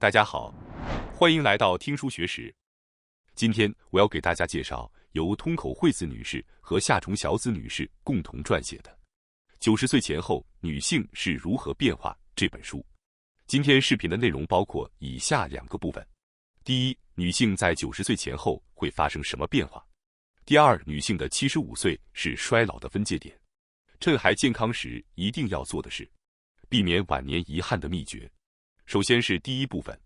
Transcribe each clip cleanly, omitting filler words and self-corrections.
大家好，欢迎来到听书学史。今天我要给大家介绍由通口惠子女士和夏虫小子女士共同撰写的《90岁前后女性是如何变化》这本书。今天视频的内容包括以下2个部分：第一，女性在90岁前后会发生什么变化；第二，女性的75岁是衰老的分界点，趁还健康时一定要做的事，避免晚年遗憾的秘诀。首先是第一部分，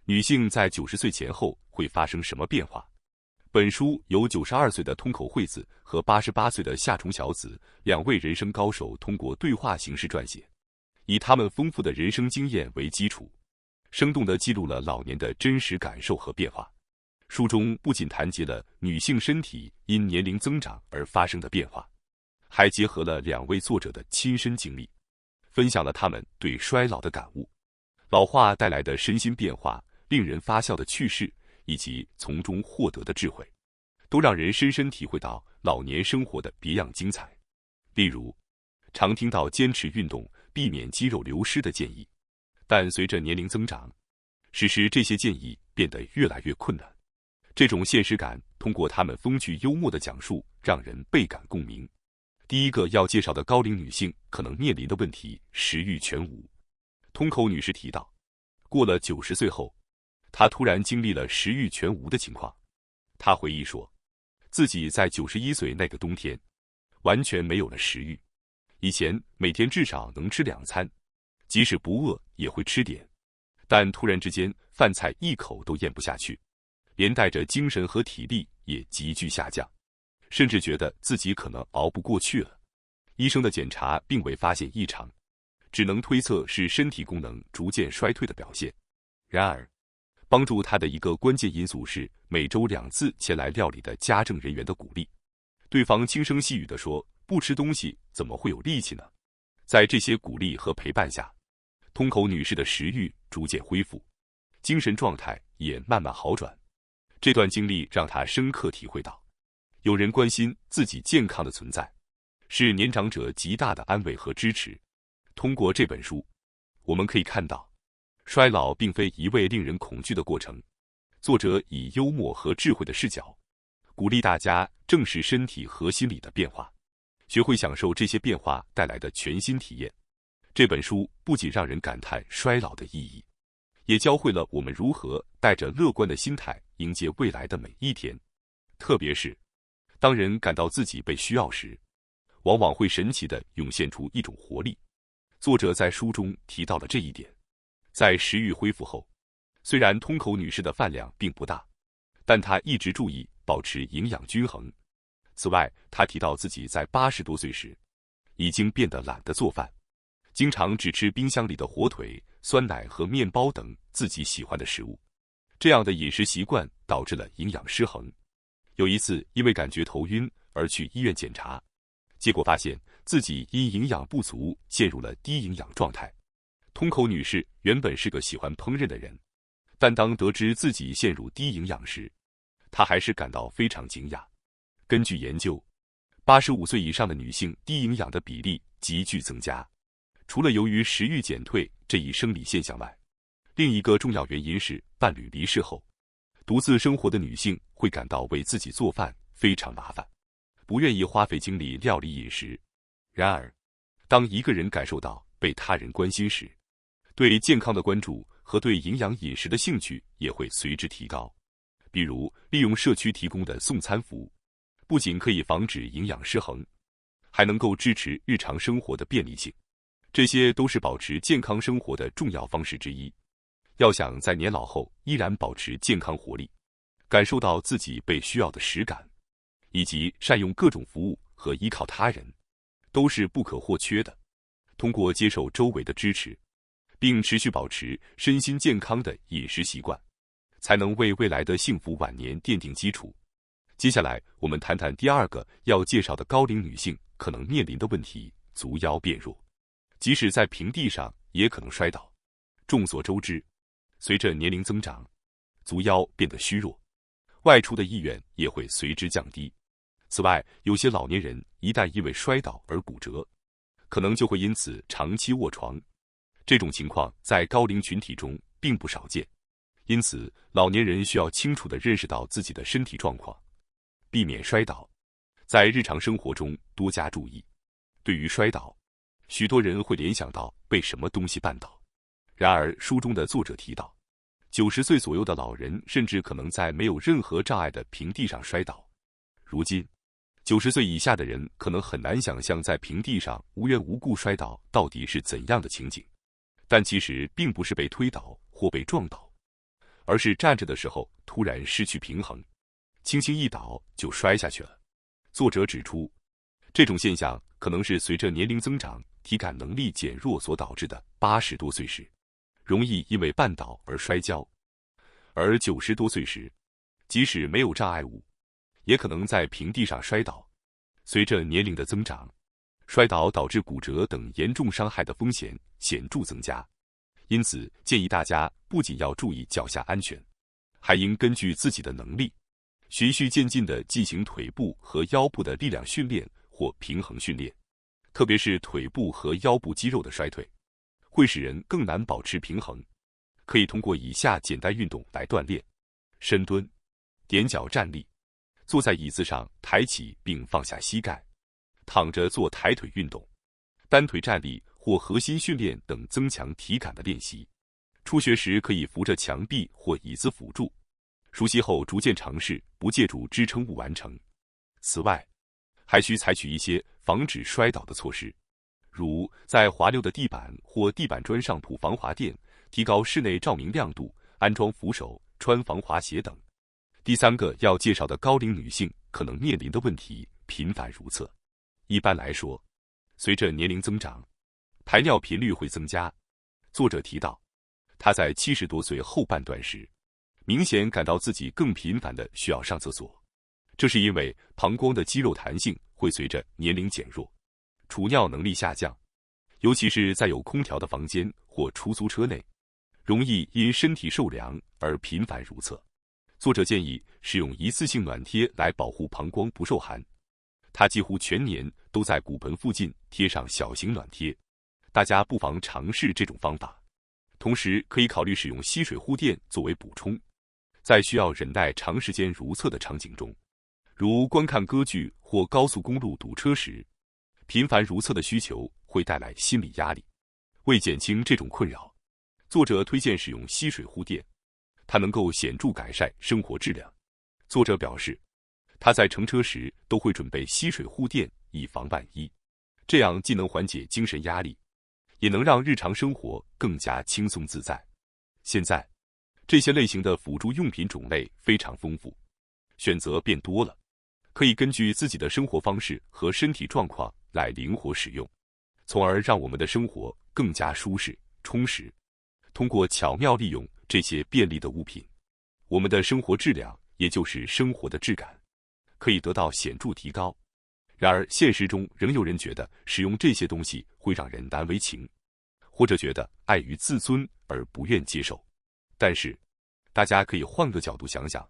女性在90岁前后会发生什么变化？本书由92岁的通口惠子和88岁的夏虫小子2位人生高手通过对话形式撰写，以他们丰富的人生经验为基础，生动地记录了老年的真实感受和变化。书中不仅谈及了女性身体因年龄增长而发生的变化，还结合了2位作者的亲身经历，分享了他们对衰老的感悟、老化带来的身心变化、令人发笑的趣事，以及从中获得的智慧，都让人深深体会到老年生活的别样精彩。例如，常听到坚持运动、避免肌肉流失的建议，但随着年龄增长，实施这些建议变得越来越困难。这种现实感通过他们风趣幽默的讲述，让人倍感共鸣。第一个要介绍的高龄女性可能面临的问题，食欲全无。通口女士提到，过了90岁后，她突然经历了食欲全无的情况。她回忆说，自己在91岁那个冬天，完全没有了食欲。以前每天至少能吃2餐，即使不饿也会吃点，但突然之间饭菜一口都咽不下去，连带着精神和体力也急剧下降，甚至觉得自己可能熬不过去了。医生的检查并未发现异常，只能推测是身体功能逐渐衰退的表现。然而，帮助他的一个关键因素是每周2次前来料理的家政人员的鼓励。对方轻声细语地说，不吃东西怎么会有力气呢？在这些鼓励和陪伴下，通口女士的食欲逐渐恢复，精神状态也慢慢好转。这段经历让她深刻体会到，有人关心自己健康的存在，是年长者极大的安慰和支持。通过这本书，我们可以看到，衰老并非一味令人恐惧的过程。作者以幽默和智慧的视角，鼓励大家正视身体和心理的变化，学会享受这些变化带来的全新体验。这本书不仅让人感叹衰老的意义，也教会了我们如何带着乐观的心态迎接未来的每一天。特别是，当人感到自己被需要时，往往会神奇地涌现出一种活力。作者在书中提到了这一点。在食欲恢复后，虽然通口女士的饭量并不大，但她一直注意保持营养均衡。此外，她提到自己在80多岁时，已经变得懒得做饭，经常只吃冰箱里的火腿、酸奶和面包等自己喜欢的食物。这样的饮食习惯导致了营养失衡。有一次，因为感觉头晕而去医院检查，结果发现自己因营养不足陷入了低营养状态。通口女士原本是个喜欢烹饪的人，但当得知自己陷入低营养时，她还是感到非常惊讶。根据研究，85岁以上的女性低营养的比例急剧增加。除了由于食欲减退这一生理现象外，另一个重要原因是伴侣离世后，独自生活的女性会感到为自己做饭非常麻烦，不愿意花费精力料理饮食。然而，当一个人感受到被他人关心时，对健康的关注和对营养饮食的兴趣也会随之提高。比如，利用社区提供的送餐服务，不仅可以防止营养失衡，还能够支持日常生活的便利性。这些都是保持健康生活的重要方式之一。要想在年老后依然保持健康活力，感受到自己被需要的实感，以及善用各种服务和依靠他人，都是不可或缺的。通过接受周围的支持，并持续保持身心健康的饮食习惯，才能为未来的幸福晚年奠定基础。接下来，我们谈谈第2个要介绍的高龄女性可能面临的问题：足腰变弱。即使在平地上，也可能摔倒。众所周知，随着年龄增长，足腰变得虚弱，外出的意愿也会随之降低。此外，有些老年人一旦因为摔倒而骨折，可能就会因此长期卧床。这种情况在高龄群体中并不少见。因此，老年人需要清楚地认识到自己的身体状况，避免摔倒，在日常生活中多加注意。对于摔倒，许多人会联想到被什么东西绊倒。然而，书中的作者提到，90岁左右的老人甚至可能在没有任何障碍的平地上摔倒。如今，90岁以下的人可能很难想象在平地上无缘无故摔倒到底是怎样的情景，但其实并不是被推倒或被撞倒，而是站着的时候突然失去平衡，轻轻一倒就摔下去了。作者指出，这种现象可能是随着年龄增长、体感能力减弱所导致的。80多岁时，容易因为绊倒而摔跤，而90多岁时，即使没有障碍物，也可能在平地上摔倒。随着年龄的增长，摔倒导致骨折等严重伤害的风险显著增加。因此，建议大家不仅要注意脚下安全，还应根据自己的能力，循序渐进地进行腿部和腰部的力量训练或平衡训练。特别是腿部和腰部肌肉的衰退，会使人更难保持平衡。可以通过以下简单运动来锻炼：深蹲、踮脚站立、坐在椅子上抬起并放下膝盖、躺着做抬腿运动、单腿站立或核心训练等增强体感的练习。初学时可以扶着墙壁或椅子辅助，熟悉后逐渐尝试不借助支撑物完成。此外，还需采取一些防止摔倒的措施，如在滑溜的地板或地板砖上铺防滑垫，提高室内照明亮度，安装扶手，穿防滑鞋等。第三个要介绍的高龄女性可能面临的问题，频繁如厕。一般来说，随着年龄增长，排尿频率会增加。作者提到，她在70多岁后半段时，明显感到自己更频繁地需要上厕所。这是因为膀胱的肌肉弹性会随着年龄减弱，储尿能力下降，尤其是在有空调的房间或出租车内，容易因身体受凉而频繁如厕。作者建议使用一次性暖贴来保护膀胱不受寒，他几乎全年都在骨盆附近贴上小型暖贴，大家不妨尝试这种方法。同时可以考虑使用吸水护垫作为补充，在需要忍耐长时间如厕的场景中，如观看歌剧或高速公路堵车时，频繁如厕的需求会带来心理压力。为减轻这种困扰，作者推荐使用吸水护垫，它能够显著改善生活质量。作者表示，他在乘车时都会准备吸水护垫，以防万一，这样既能缓解精神压力，也能让日常生活更加轻松自在。现在，这些类型的辅助用品种类非常丰富，选择变多了，可以根据自己的生活方式和身体状况来灵活使用，从而让我们的生活更加舒适、充实。通过巧妙利用这些便利的物品，我们的生活质量，也就是生活的质感，可以得到显著提高。然而，现实中仍有人觉得使用这些东西会让人难为情，或者觉得碍于自尊而不愿接受。但是，大家可以换个角度想想，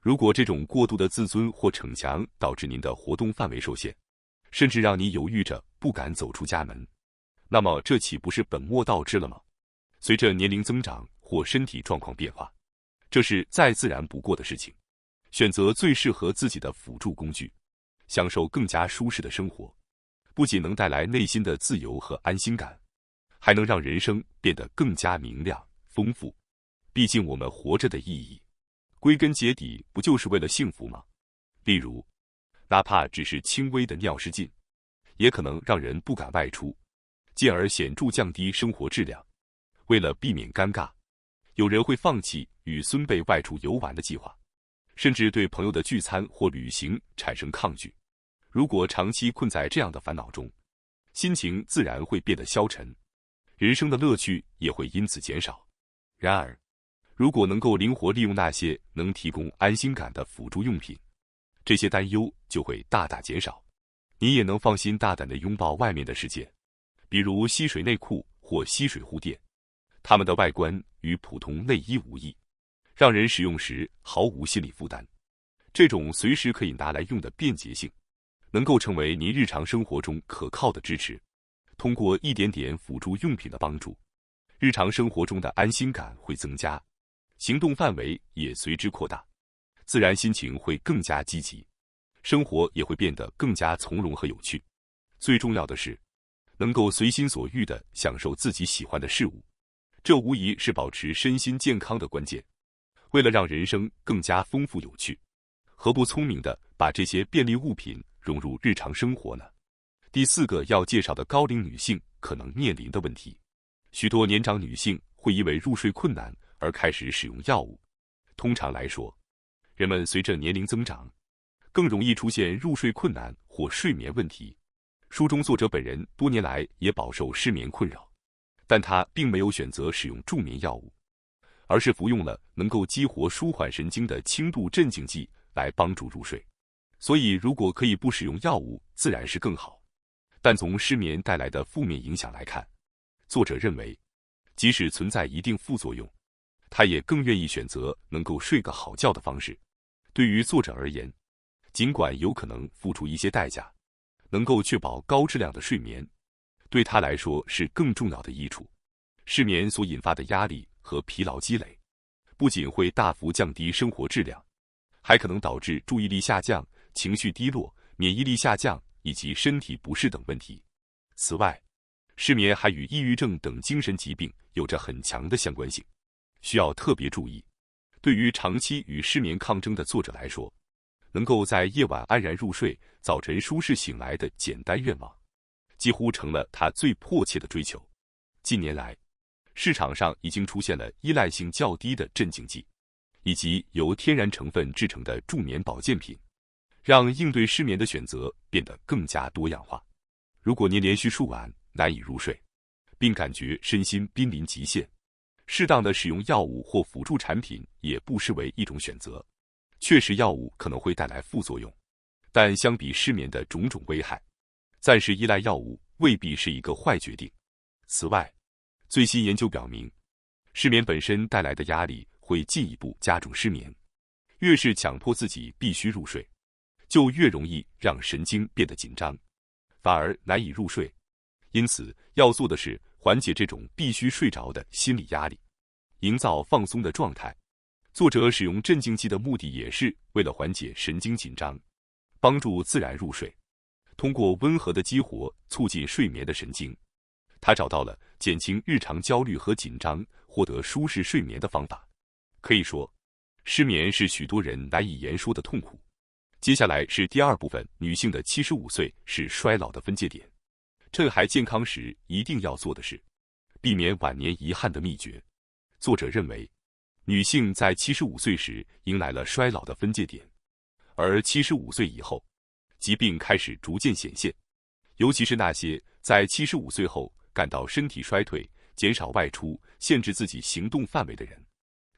如果这种过度的自尊或逞强导致您的活动范围受限，甚至让你犹豫着不敢走出家门，那么这岂不是本末倒置了吗？随着年龄增长或身体状况变化，这是再自然不过的事情。选择最适合自己的辅助工具，享受更加舒适的生活，不仅能带来内心的自由和安心感，还能让人生变得更加明亮、丰富。毕竟我们活着的意义，归根结底不就是为了幸福吗？例如，哪怕只是轻微的尿失禁，也可能让人不敢外出，进而显著降低生活质量。为了避免尴尬，有人会放弃与孙辈外出游玩的计划，甚至对朋友的聚餐或旅行产生抗拒。如果长期困在这样的烦恼中，心情自然会变得消沉，人生的乐趣也会因此减少。然而，如果能够灵活利用那些能提供安心感的辅助用品，这些担忧就会大大减少，你也能放心大胆地拥抱外面的世界。比如吸水内裤或吸水护垫，它们的外观与普通内衣无异，让人使用时毫无心理负担。这种随时可以拿来用的便捷性，能够成为您日常生活中可靠的支持。通过一点点辅助用品的帮助，日常生活中的安心感会增加，行动范围也随之扩大，自然心情会更加积极，生活也会变得更加从容和有趣。最重要的是，能够随心所欲地享受自己喜欢的事物，这无疑是保持身心健康的关键。为了让人生更加丰富有趣，何不聪明地把这些便利物品融入日常生活呢？第4个要介绍的高龄女性可能面临的问题，许多年长女性会因为入睡困难而开始使用药物。通常来说，人们随着年龄增长，更容易出现入睡困难或睡眠问题。书中作者本人多年来也饱受失眠困扰，但他并没有选择使用助眠药物，而是服用了能够激活舒缓神经的轻度镇静剂来帮助入睡。所以如果可以不使用药物，自然是更好。但从失眠带来的负面影响来看，作者认为，即使存在一定副作用，他也更愿意选择能够睡个好觉的方式。对于作者而言，尽管有可能付出一些代价，能够确保高质量的睡眠，对他来说是更重要的益处。失眠所引发的压力和疲劳积累，不仅会大幅降低生活质量，还可能导致注意力下降、情绪低落、免疫力下降以及身体不适等问题。此外，失眠还与抑郁症等精神疾病有着很强的相关性，需要特别注意。对于长期与失眠抗争的作者来说，能够在夜晚安然入睡、早晨舒适醒来的简单愿望，几乎成了他最迫切的追求。近年来，市场上已经出现了依赖性较低的镇静剂，以及由天然成分制成的助眠保健品，让应对失眠的选择变得更加多样化。如果您连续数晚难以入睡，并感觉身心濒临极限，适当的使用药物或辅助产品也不失为一种选择。确实，药物可能会带来副作用，但相比失眠的种种危害，暂时依赖药物未必是一个坏决定。此外，最新研究表明，失眠本身带来的压力会进一步加重失眠。越是强迫自己必须入睡，就越容易让神经变得紧张，反而难以入睡。因此，要做的是缓解这种必须睡着的心理压力，营造放松的状态。作者使用镇静剂的目的也是为了缓解神经紧张，帮助自然入睡。通过温和的激活促进睡眠的神经，他找到了减轻日常焦虑和紧张、获得舒适睡眠的方法。可以说，失眠是许多人难以言说的痛苦。接下来是第2部分，女性的75岁是衰老的分界点。趁还健康时一定要做的事，避免晚年遗憾的秘诀。作者认为，女性在75岁时迎来了衰老的分界点，而75岁以后，疾病开始逐渐显现，尤其是那些在75岁后感到身体衰退、减少外出、限制自己行动范围的人，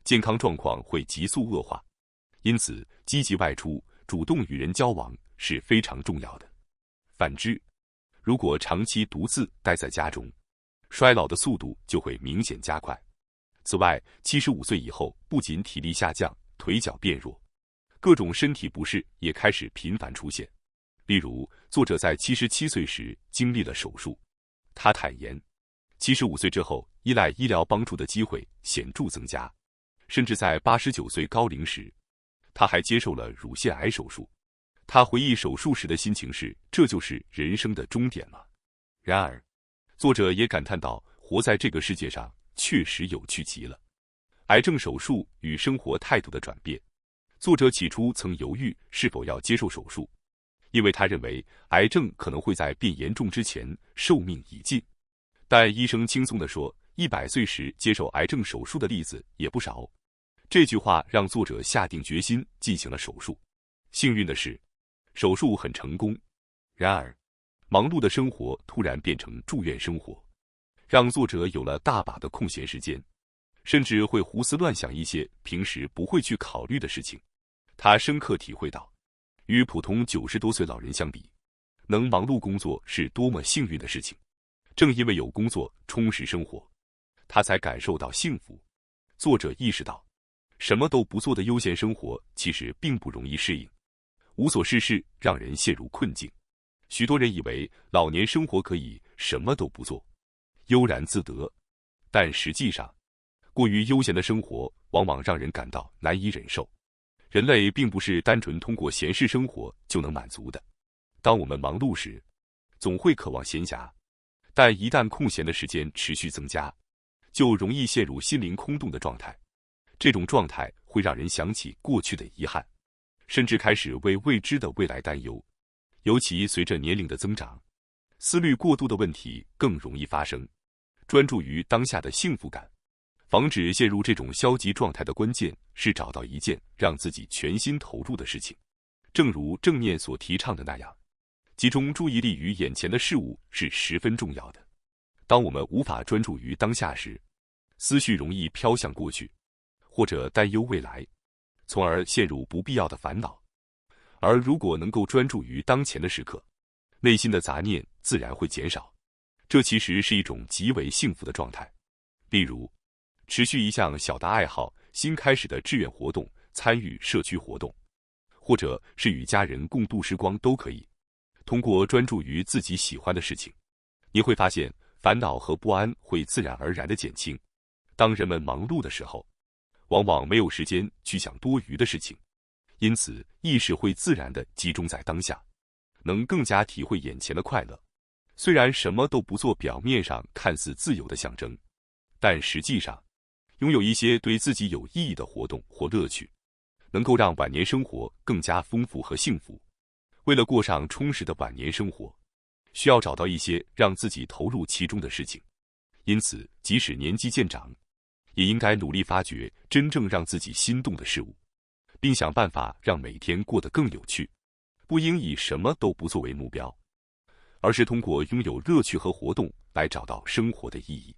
健康状况会急速恶化。因此，积极外出、主动与人交往是非常重要的。反之，如果长期独自待在家中，衰老的速度就会明显加快。此外，75岁以后不仅体力下降、腿脚变弱，各种身体不适也开始频繁出现。例如，作者在77岁时经历了手术。他坦言，75岁之后，依赖医疗帮助的机会显著增加，甚至在89岁高龄时，他还接受了乳腺癌手术。他回忆手术时的心情是：这就是人生的终点了。然而，作者也感叹到，活在这个世界上确实有趣极了。癌症手术与生活态度的转变，作者起初曾犹豫是否要接受手术，因为他认为癌症可能会在变严重之前寿命已尽。但医生轻松地说，100岁时接受癌症手术的例子也不少。这句话让作者下定决心进行了手术。幸运的是，手术很成功。然而，忙碌的生活突然变成住院生活，让作者有了大把的空闲时间，甚至会胡思乱想一些平时不会去考虑的事情。他深刻体会到，与普通90多岁老人相比，能忙碌工作是多么幸运的事情。正因为有工作充实生活，他才感受到幸福。作者意识到，什么都不做的悠闲生活其实并不容易适应，无所事事让人陷入困境。许多人以为老年生活可以什么都不做，悠然自得，但实际上，过于悠闲的生活往往让人感到难以忍受。人类并不是单纯通过闲适生活就能满足的。当我们忙碌时，总会渴望闲暇，但一旦空闲的时间持续增加，就容易陷入心灵空洞的状态。这种状态会让人想起过去的遗憾，甚至开始为未知的未来担忧。尤其随着年龄的增长，思虑过度的问题更容易发生。专注于当下的幸福感，防止陷入这种消极状态的关键是找到一件让自己全心投入的事情。正如正念所提倡的那样，集中注意力于眼前的事物是十分重要的。当我们无法专注于当下时，思绪容易飘向过去，或者担忧未来，从而陷入不必要的烦恼。而如果能够专注于当前的时刻，内心的杂念自然会减少。这其实是一种极为幸福的状态。例如，持续一项小的爱好，新开始的志愿活动，参与社区活动，或者是与家人共度时光都可以。通过专注于自己喜欢的事情，你会发现烦恼和不安会自然而然地减轻。当人们忙碌的时候，往往没有时间去想多余的事情，因此意识会自然地集中在当下，能更加体会眼前的快乐。虽然什么都不做表面上看似自由的象征，但实际上，拥有一些对自己有意义的活动或乐趣，能够让晚年生活更加丰富和幸福。为了过上充实的晚年生活，需要找到一些让自己投入其中的事情。因此，即使年纪渐长，也应该努力发掘真正让自己心动的事物，并想办法让每天过得更有趣。不应以什么都不做为目标，而是通过拥有乐趣和活动来找到生活的意义。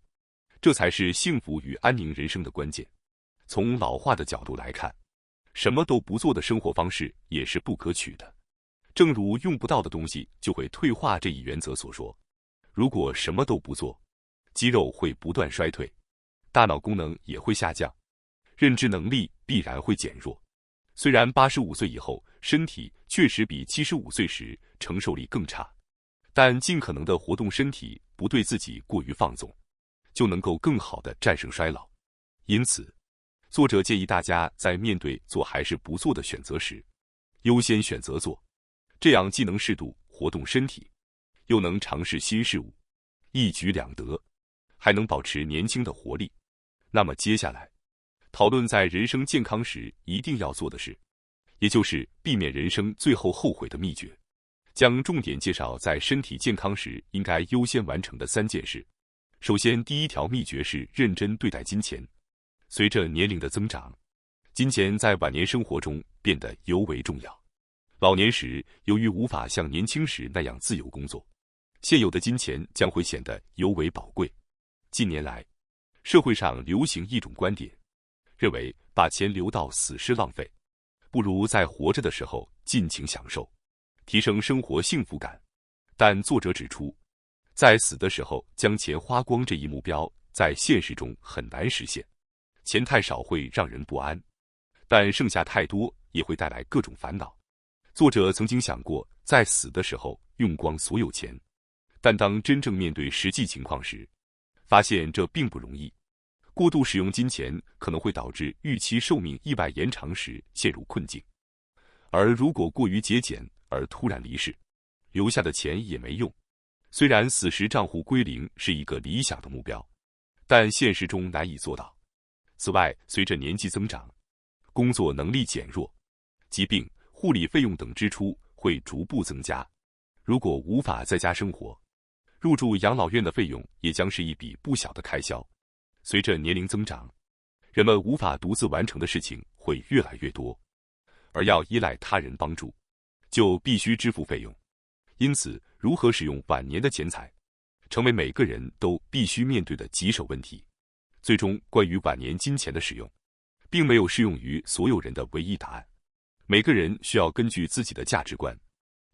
这才是幸福与安宁人生的关键。从老化的角度来看，什么都不做的生活方式也是不可取的。正如用不到的东西就会退化这一原则所说，如果什么都不做，肌肉会不断衰退，大脑功能也会下降，认知能力必然会减弱。虽然85岁以后身体确实比75岁时承受力更差，但尽可能的活动身体，不对自己过于放纵，就能够更好的战胜衰老。因此，作者建议大家在面对做还是不做的选择时，优先选择做，这样既能适度活动身体，又能尝试新事物，一举两得，还能保持年轻的活力。那么接下来，讨论在人生健康时一定要做的事，也就是避免人生最后后悔的秘诀，将重点介绍在身体健康时应该优先完成的3件事。首先，第一条秘诀是认真对待金钱。随着年龄的增长，金钱在晚年生活中变得尤为重要。老年时，由于无法像年轻时那样自由工作，现有的金钱将会显得尤为宝贵。近年来，社会上流行一种观点，认为把钱留到死是浪费，不如在活着的时候尽情享受，提升生活幸福感。但作者指出，在死的时候将钱花光这一目标，在现实中很难实现。钱太少会让人不安，但剩下太多也会带来各种烦恼。作者曾经想过在死的时候用光所有钱，但当真正面对实际情况时，发现这并不容易。过度使用金钱可能会导致预期寿命意外延长时陷入困境，而如果过于节俭而突然离世，留下的钱也没用。虽然死时账户归零是一个理想的目标，但现实中难以做到。此外，随着年纪增长，工作能力减弱，疾病、护理费用等支出会逐步增加。如果无法在家生活，入住养老院的费用也将是一笔不小的开销。随着年龄增长，人们无法独自完成的事情会越来越多，而要依赖他人帮助，就必须支付费用。因此，如何使用晚年的钱财，成为每个人都必须面对的棘手问题。最终，关于晚年金钱的使用，并没有适用于所有人的唯一答案。每个人需要根据自己的价值观，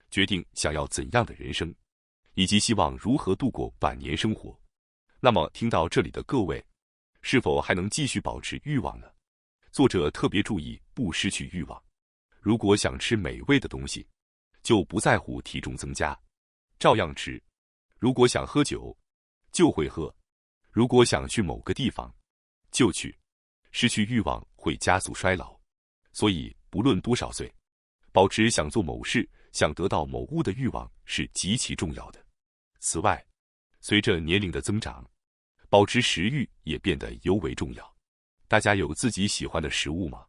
决定想要怎样的人生，以及希望如何度过晚年生活。那么，听到这里的各位，是否还能继续保持欲望呢？作者特别注意不失去欲望。如果想吃美味的东西，就不在乎体重增加，照样吃；如果想喝酒，就会喝；如果想去某个地方，就去。失去欲望会加速衰老，所以不论多少岁，保持想做某事、想得到某物的欲望是极其重要的。此外，随着年龄的增长，保持食欲也变得尤为重要。大家有自己喜欢的食物吗？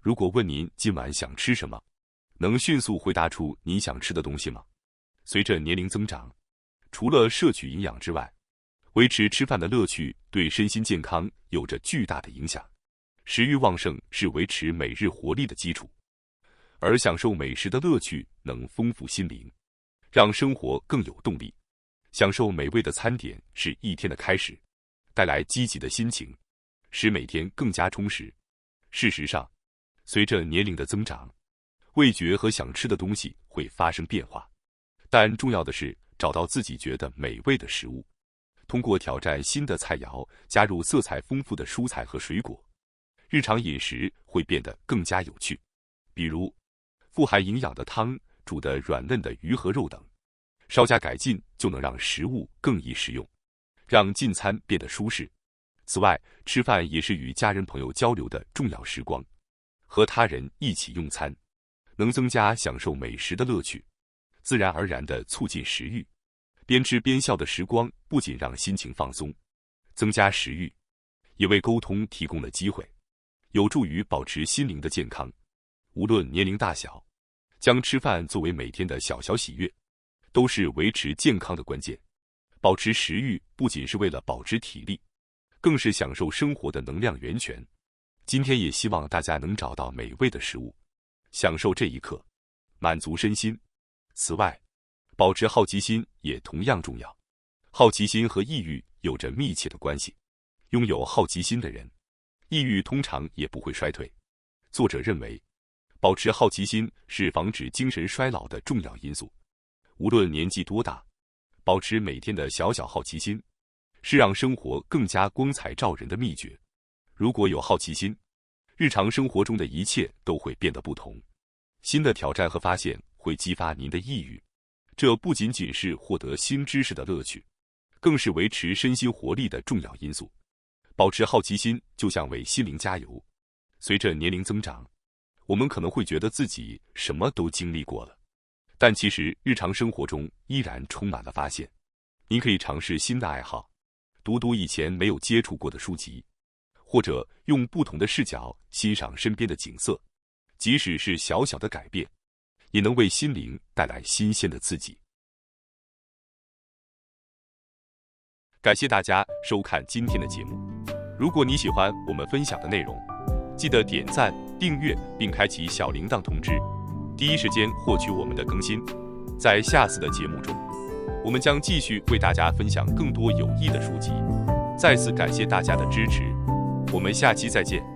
如果问您今晚想吃什么，能迅速回答出你想吃的东西吗？随着年龄增长，除了摄取营养之外，维持吃饭的乐趣对身心健康有着巨大的影响。食欲旺盛是维持每日活力的基础，而享受美食的乐趣能丰富心灵，让生活更有动力。享受美味的餐点是一天的开始，带来积极的心情，使每天更加充实。事实上，随着年龄的增长，味觉和想吃的东西会发生变化，但重要的是找到自己觉得美味的食物。通过挑战新的菜肴，加入色彩丰富的蔬菜和水果，日常饮食会变得更加有趣。比如，富含营养的汤、煮的软嫩的鱼和肉等，稍加改进就能让食物更易食用，让进餐变得舒适。此外，吃饭也是与家人朋友交流的重要时光，和他人一起用餐，能增加享受美食的乐趣，自然而然地促进食欲。边吃边笑的时光不仅让心情放松，增加食欲，也为沟通提供了机会，有助于保持心灵的健康。无论年龄大小，将吃饭作为每天的小小喜悦，都是维持健康的关键。保持食欲不仅是为了保持体力，更是享受生活的能量源泉。今天也希望大家能找到美味的食物，享受这一刻，满足身心。此外，保持好奇心也同样重要。好奇心和抑郁有着密切的关系，拥有好奇心的人，抑郁通常也不会衰退。作者认为，保持好奇心是防止精神衰老的重要因素。无论年纪多大，保持每天的小小好奇心，是让生活更加光彩照人的秘诀。如果有好奇心，日常生活中的一切都会变得不同。新的挑战和发现会激发您的意欲，这不仅仅是获得新知识的乐趣，更是维持身心活力的重要因素。保持好奇心就像为心灵加油。随着年龄增长，我们可能会觉得自己什么都经历过了，但其实日常生活中依然充满了发现。您可以尝试新的爱好，读读以前没有接触过的书籍，或者用不同的视角欣赏身边的景色。即使是小小的改变，也能为心灵带来新鲜的刺激。感谢大家收看今天的节目。如果你喜欢我们分享的内容，记得点赞、订阅并开启小铃铛通知，第一时间获取我们的更新。在下次的节目中，我们将继续为大家分享更多有益的书籍。再次感谢大家的支持，我们下期再见。